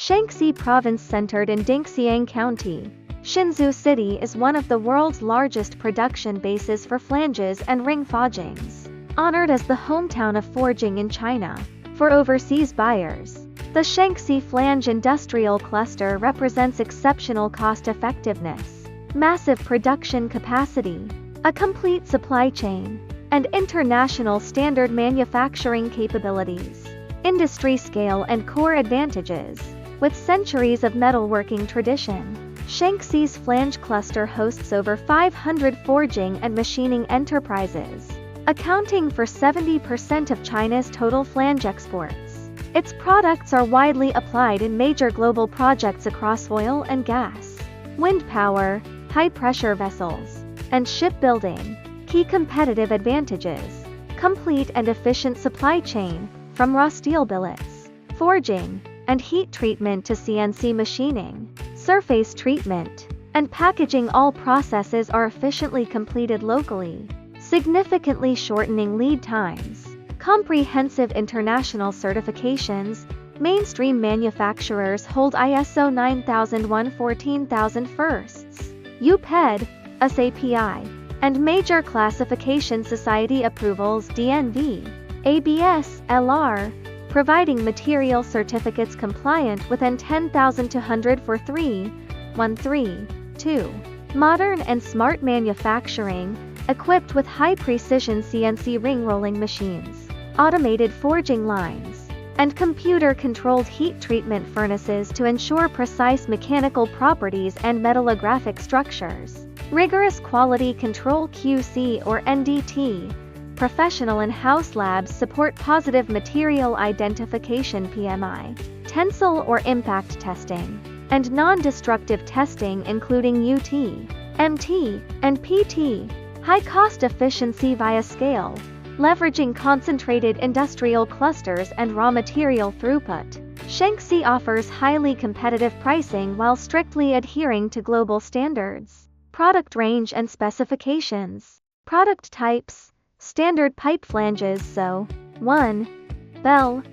Shanxi province centered in Dingxiang County, Shanxi City is one of the world's largest production bases for flanges and ring forgings, honored as the hometown of forging in China. For overseas buyers, the Shanxi Flange industrial cluster represents exceptional cost-effectiveness, massive production capacity, a complete supply chain, and international standard manufacturing capabilities. Industry scale and core advantages. With centuries of metalworking tradition, Shanxi's Flange cluster hosts over 500 forging and machining enterprises, accounting for 70% of China's total flange exports. Its products are widely applied in major global projects across oil and gas, wind power, high-pressure vessels, and shipbuilding. Key competitive advantages: complete and efficient supply chain, from raw steel billets, forging, and heat treatment to CNC machining, surface treatment, and packaging. All processes are efficiently completed locally, significantly shortening lead times. Comprehensive international certifications. Mainstream manufacturers hold ISO 9001-14000 firsts, UPED, SAPI, and major classification society approvals DNV, ABS, LR, providing material certificates compliant with N 10200 2. Modern and smart manufacturing, equipped with high-precision CNC ring rolling machines, automated forging lines, and computer-controlled heat treatment furnaces to ensure precise mechanical properties and metallographic structures. Rigorous quality control QC or NDT. Professional in-house labs support positive material identification (PMI), tensile or impact testing, and non-destructive testing including UT, MT, and PT. High cost efficiency via scale, leveraging concentrated industrial clusters and raw material throughput. Shanxi offers highly competitive pricing while strictly adhering to global standards. Product range and specifications. Product types. Standard pipe flanges. So, 1. Bell,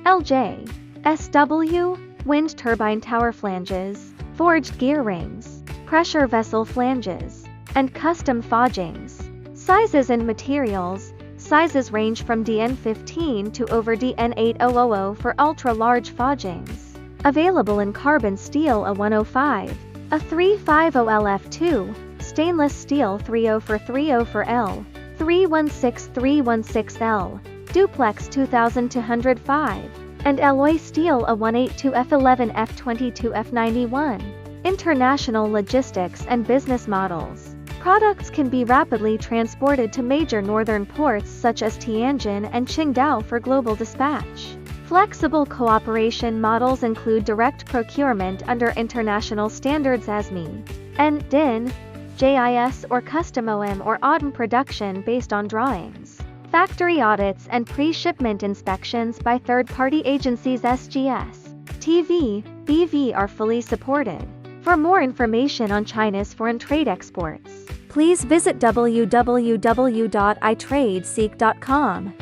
LJ, SW, wind turbine tower flanges, forged gear rings, pressure vessel flanges, and custom forgings. Sizes and materials. Sizes range from DN15 to over DN8000 for ultra-large forgings. Available in carbon steel A105, A350LF2, stainless steel 304L, 316L, duplex 2205, and alloy steel A182F11F22F91. International logistics and business models. Products can be rapidly transported to major northern ports such as Tianjin and Qingdao for global dispatch. Flexible cooperation models include direct procurement under international standards ASME, DIN, JIS or custom OM or ODM production based on drawings. Factory audits and pre-shipment inspections by third-party agencies SGS, TV, BV are fully supported. For more information on China's foreign trade exports, please visit www.itradeseek.com.